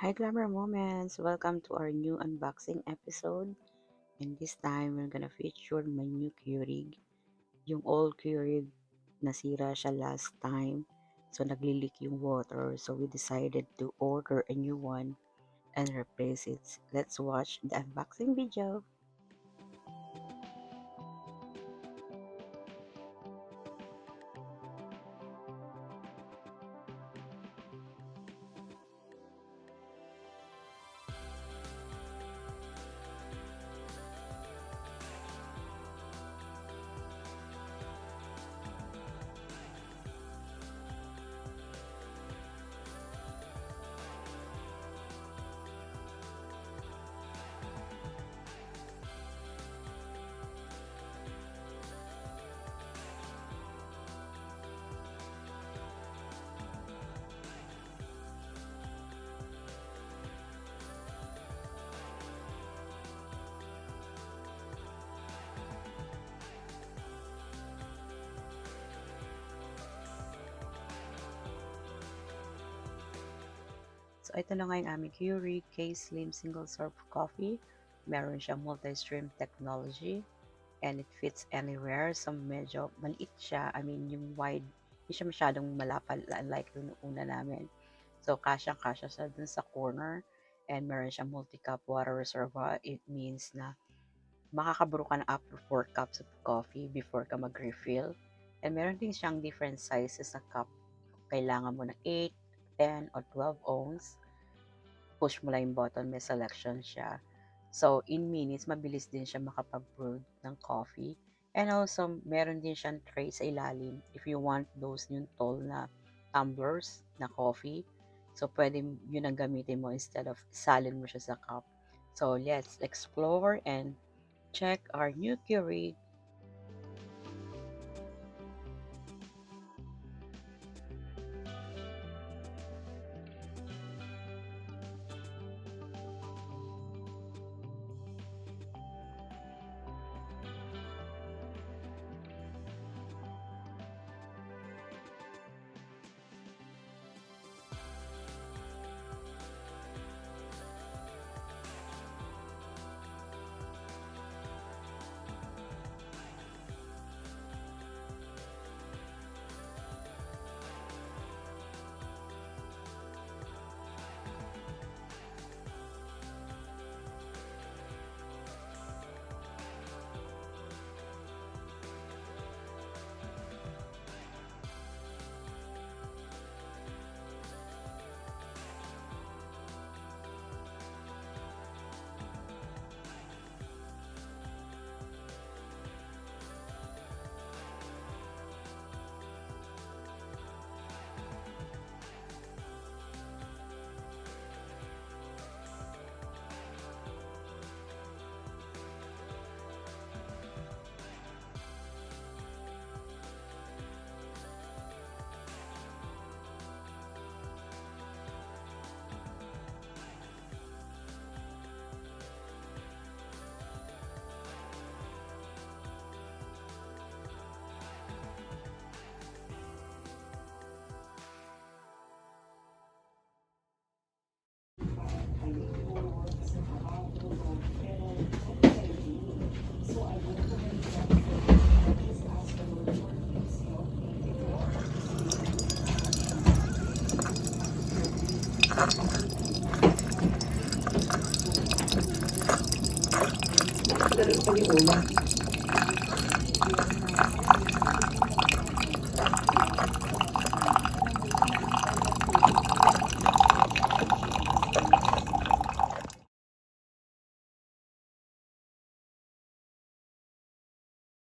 Hi Glamour Moments! Welcome to our new unboxing episode. And this time, we're gonna feature my new Keurig. Yung old Keurig, nasira siya last time. So, nagli-leak yung water. So, we decided to order a new one and replace it. Let's watch the unboxing video. So, ito na nga yung aming Keurig K-Slim Single Serve Coffee. Meron siyang multi-stream technology and it fits anywhere. So, medyo maliit siya. I mean, yung wide, hindi siya masyadong malapad unlike yung una namin. So, kasyang-kasya siya dun sa corner and meron siyang multi-cup water reservoir. It means na makakabrew ka na up to 4 cups of coffee before ka mag-refill. And meron din siyang different sizes na cup. Kailangan mo ng 8, 10, or 12 ounce. Push mo lang yung button, may selection siya. So, in minutes, mabilis din siya makapag-brew ng coffee. And also, meron din siyang tray sa ilalim if you want those yung tall na tumblers na coffee. So, pwede yun ang gamitin mo instead of salin mo siya sa cup. So, let's explore and check our new Keurig.